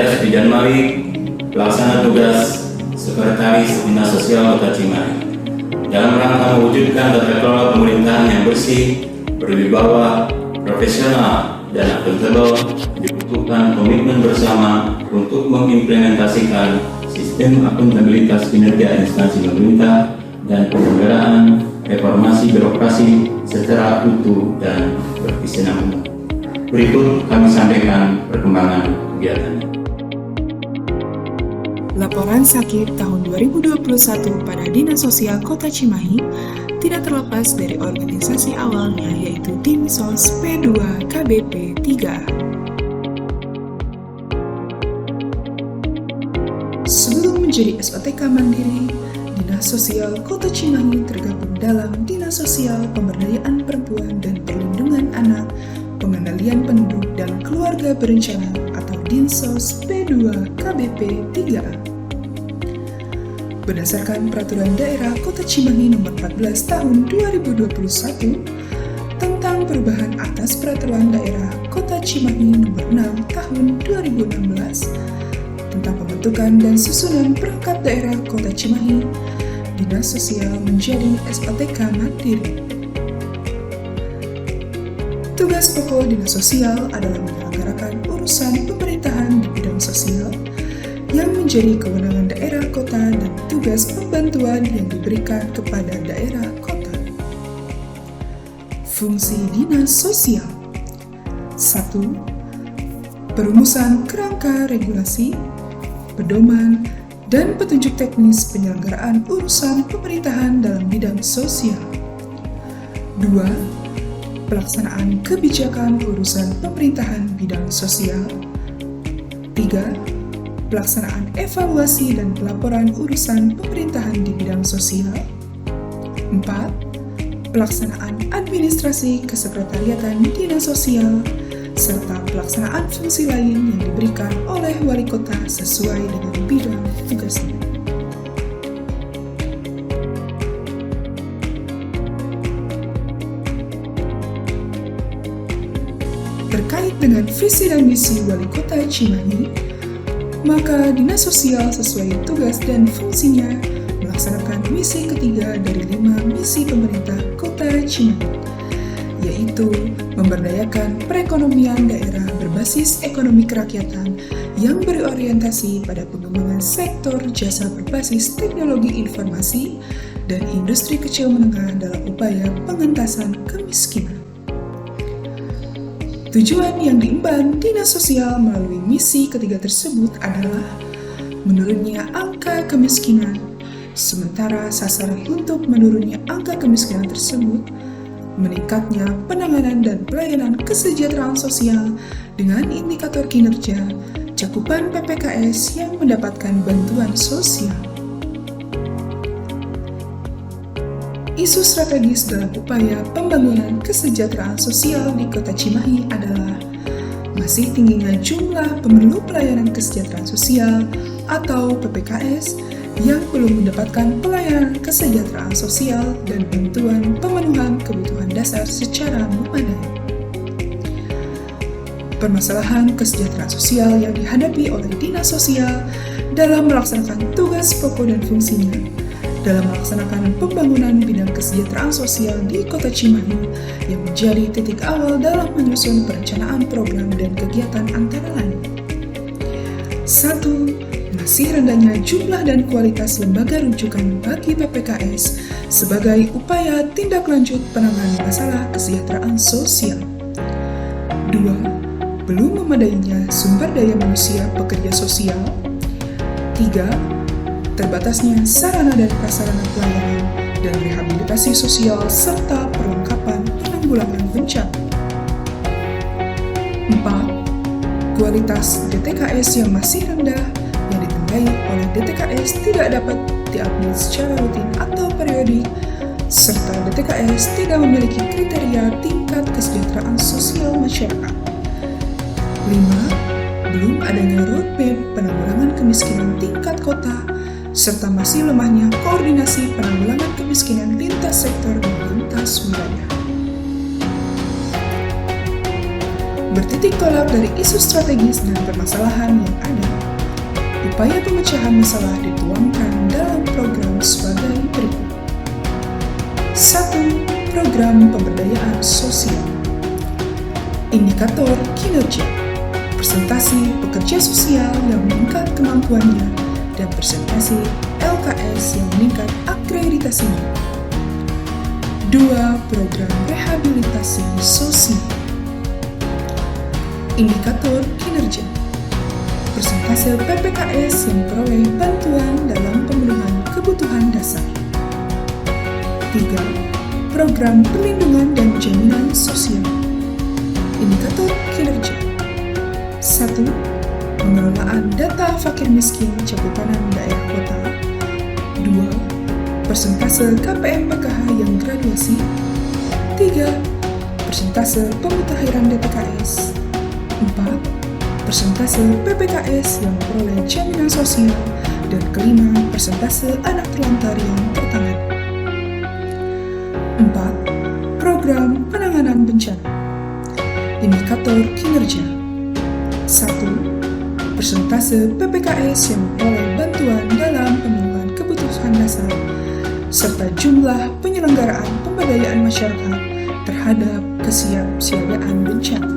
Saya Supijan Malik, pelaksana tugas Sekretaris Dinas Sosial Kota Cimahi. Dalam rangka mewujudkan tata kelola pemerintahan yang bersih, berwibawa, profesional, dan akuntabel, dibutuhkan komitmen bersama untuk mengimplementasikan sistem akuntabilitas kinerja instansi pemerintah dan penyelenggaraan reformasi birokrasi secara utuh dan berkesinambungan. Berikut kami sampaikan perkembangan kegiatan. Laporan sakit tahun 2021 pada Dinas Sosial Kota Cimahi tidak terlepas dari organisasi awalnya, yaitu Dinsos P2 KBP 3. Sebelum menjadi SOTK Mandiri, Dinas Sosial Kota Cimahi tergabung dalam Dinas Sosial Pemberdayaan Perempuan dan Perlindungan Anak, Pengendalian Penduduk dan Keluarga Berencana atau Dinsos P2 KBP 3. Berdasarkan Peraturan Daerah Kota Cimahi Nomor 14 Tahun 2021 tentang perubahan atas Peraturan Daerah Kota Cimahi Nomor 6 Tahun 2016 tentang pembentukan dan susunan perangkat daerah Kota Cimahi, Dinas Sosial menjadi SOTK Mandiri. Tugas pokok Dinas Sosial adalah menyelenggarakan urusan pemerintahan di bidang sosial yang menjadi kewenangan daerah kota dan tugas pembantuan yang diberikan kepada daerah kota. Fungsi Dinas Sosial 1. Perumusan kerangka regulasi, pedoman, dan petunjuk teknis penyelenggaraan urusan pemerintahan dalam bidang sosial. 2. Pelaksanaan kebijakan urusan pemerintahan bidang sosial. 3. Pelaksanaan evaluasi dan pelaporan urusan pemerintahan di bidang sosial. 4. Pelaksanaan administrasi kesekretariatan Dinas Sosial, serta pelaksanaan fungsi lain yang diberikan oleh wali kota sesuai dengan bidang tugasnya. Terkait dengan visi dan misi wali kota Cimahi, maka Dinas Sosial sesuai tugas dan fungsinya melaksanakan misi ketiga dari 5 misi pemerintah Kota Cimahi, yaitu memberdayakan perekonomian daerah berbasis ekonomi kerakyatan yang berorientasi pada pengembangan sektor jasa berbasis teknologi informasi dan industri kecil menengah dalam upaya pengentasan kemiskinan. Tujuan yang diemban Dinas Sosial melalui misi ketiga tersebut adalah menurunnya angka kemiskinan, sementara sasaran untuk menurunnya angka kemiskinan tersebut meningkatnya penanganan dan pelayanan kesejahteraan sosial dengan indikator kinerja cakupan PPKS yang mendapatkan bantuan sosial. Isu strategis dalam upaya pembangunan kesejahteraan sosial di Kota Cimahi adalah masih tingginya jumlah pemerlu pelayanan kesejahteraan sosial atau PPKS yang belum mendapatkan pelayanan kesejahteraan sosial dan bantuan pemenuhan kebutuhan dasar secara memadai. Permasalahan kesejahteraan sosial yang dihadapi oleh Dinas Sosial dalam melaksanakan tugas pokok dan fungsinya dalam melaksanakan pembangunan bidang kesejahteraan sosial di Kota Cimahi yang menjadi titik awal dalam menyusun perencanaan program dan kegiatan antara lain. 1. Masih rendahnya jumlah dan kualitas lembaga rujukan bagi PPKS sebagai upaya tindak lanjut penanganan masalah kesejahteraan sosial. 2. Belum memadainya sumber daya manusia pekerja sosial. 3. Terbatasnya sarana dan prasarana pelayanan dan rehabilitasi sosial serta perlengkapan penanggulangan bencana. 4. Kualitas DTKS yang masih rendah yang ditandai oleh DTKS tidak dapat diupdate secara rutin atau periodik, serta DTKS tidak memiliki kriteria tingkat kesejahteraan sosial masyarakat. 5. Belum adanya roadmap penanggulangan kemiskinan tingkat kota, serta masih lemahnya koordinasi penanggulangan kemiskinan lintas sektor dan lintas wilayah. Bertitik tolak dari isu strategis dan permasalahan yang ada, Upaya pemecahan masalah dituangkan dalam program sebagai berikut. 1. Program pemberdayaan sosial. Indikator kinerja, presentasi pekerja sosial yang meningkat kemampuannya, dan presentasi LKS yang meningkat akreditasinya. 2. Program rehabilitasi sosial. Indikator kinerja, persentase PPKS yang memperoleh bantuan dalam pemenuhan kebutuhan dasar. 3. Program perlindungan dan jaminan sosial. Indikator kinerja. 1. Pengelolaan data fakir miskin cakupan daerah kota. 2. Persentase KPM PKH yang graduasi. 3. Persentase pemutakhiran DPKS. 4. Persentase PPKS yang memperoleh jaminan sosial. Dan kelima, persentase anak terlantar yang tertangani. 4. Program penanganan bencana. Indikator kinerja. 1. Persentase PPKS yang memperoleh bantuan dalam pemenuhan kebutuhan dasar, serta jumlah penyelenggaraan pemberdayaan masyarakat terhadap kesiapsiagaan bencana.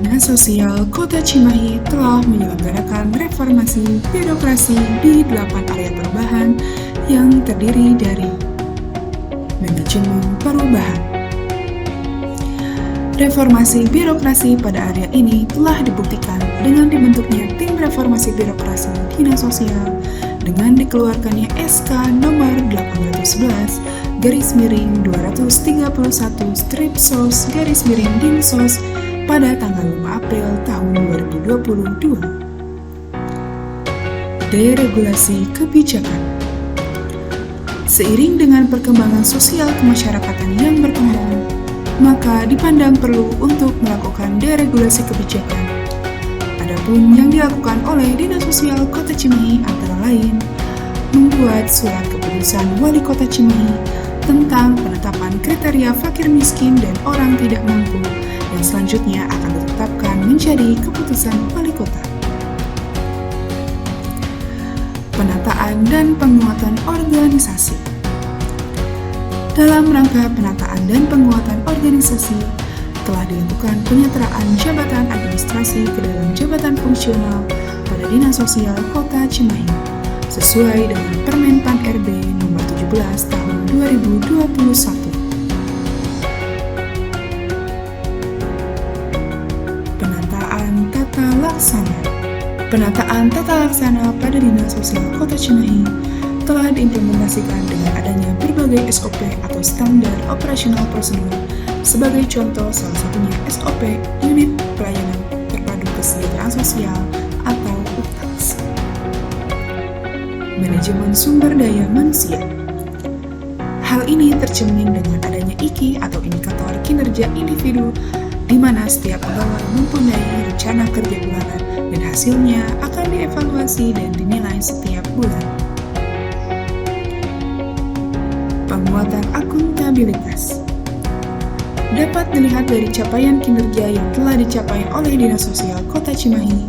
Dinas Sosial Kota Cimahi telah menyelenggarakan reformasi birokrasi di 8 area perubahan yang terdiri dari manajemen perubahan. Reformasi birokrasi pada area ini telah dibuktikan dengan dibentuknya tim reformasi birokrasi Dinas Sosial dengan dikeluarkannya SK nomor 811/231/Dinsos pada tanggal 5 April tahun 2022. Deregulasi kebijakan. Seiring dengan perkembangan sosial kemasyarakatan yang berkembang, maka dipandang perlu untuk melakukan deregulasi kebijakan. Adapun yang dilakukan oleh Dinas Sosial Kota Cimahi antara lain membuat surat keputusan Wali Kota Cimahi tentang penetapan kriteria fakir miskin dan orang tidak mampu yang selanjutnya akan ditetapkan menjadi keputusan Wali Kota. Penataan dan penguatan organisasi. Dalam rangka penataan dan penguatan organisasi, telah dilakukan penyetaraan jabatan administrasi ke dalam jabatan fungsional pada Dinas Sosial Kota Cimahi, sesuai dengan Permen Pan RB nomor 17 tahun 2021. Penataan tata laksana pada Dinas Sosial Kota Cimahi telah diimplementasikan dengan adanya berbagai SOP atau standar operasional prosedur. Sebagai contoh, salah satunya SOP Unit Pelayanan Terpadu Kesejahteraan Sosial atau UPTAS. Manajemen sumber daya manusia. Hal ini tercermin dengan adanya IKI atau indikator kinerja individu, di mana setiap pegawai mempunyai rencana kerja bulanan dan hasilnya akan dievaluasi dan dinilai setiap bulan. Penguatan akuntabilitas dapat dilihat dari capaian kinerja yang telah dicapai oleh Dinas Sosial Kota Cimahi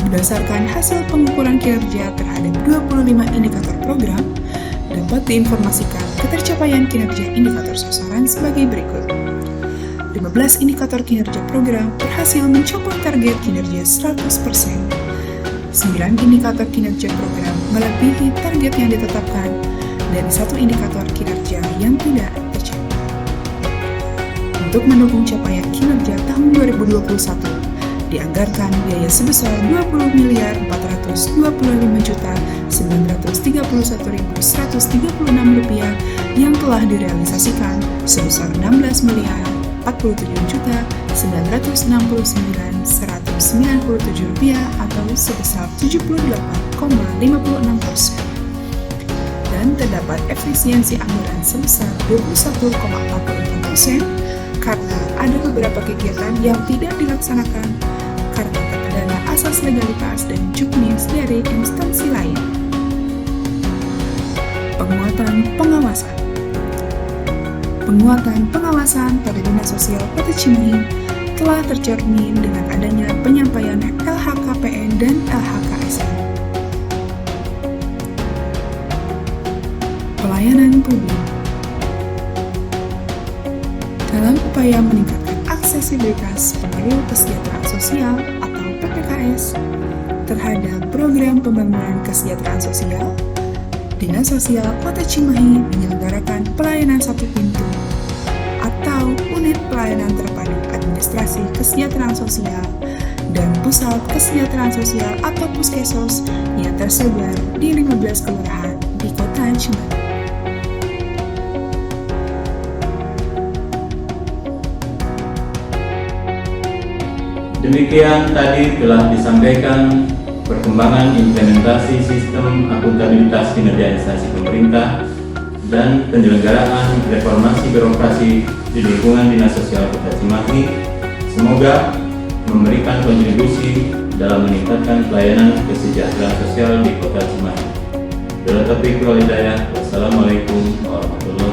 berdasarkan hasil pengukuran kinerja terhadap 25 indikator program. Dapat diinformasikan ketercapaian kinerja indikator sasaran sebagai berikut. 15 indikator kinerja program berhasil mencapai target kinerja 100%. 9 indikator kinerja program melebihi target yang ditetapkan, dan 1 indikator kinerja yang tidak tercapai. Untuk mendukung capaian kinerja tahun 2021, dianggarkan biaya sebesar Rp20.425.931.136 yang telah direalisasikan sebesar Rp16.469.197 atau sebesar 78,56%. Dan terdapat efisiensi anggaran sebesar 21,44% karena ada beberapa kegiatan yang tidak dilaksanakan karena terkendala asas legalitas dan juknis dari instansi lain. Penguatan pengawasan. Penguatan pengawasan pada Dinas Sosial Kota Cimahi telah tercermin dengan adanya penyampaian LHKPN dan LHKSN. Pelayanan publik. Dalam upaya meningkatkan aksesibilitas penerima kesejahteraan sosial atau PPKS terhadap program pembangunan kesejahteraan sosial, Dinas Sosial Kota Cimahi menyelenggarakan pelayanan satu pintu atau unit pelayanan terpadu administrasi kesejahteraan sosial dan pusat kesejahteraan sosial atau puskesos yang tersebar di 15 kelurahan di Kota Cimahi. Demikian tadi telah disampaikan perkembangan implementasi sistem akuntabilitas kinerja instansi pemerintah dan penyelenggaraan reformasi birokrasi di lingkungan Dinas Sosial Kota Cimahi. Semoga memberikan kontribusi dalam meningkatkan pelayanan kesejahteraan sosial di Kota Cimahi. Wassalamualaikum warahmatullahi wabarakatuh.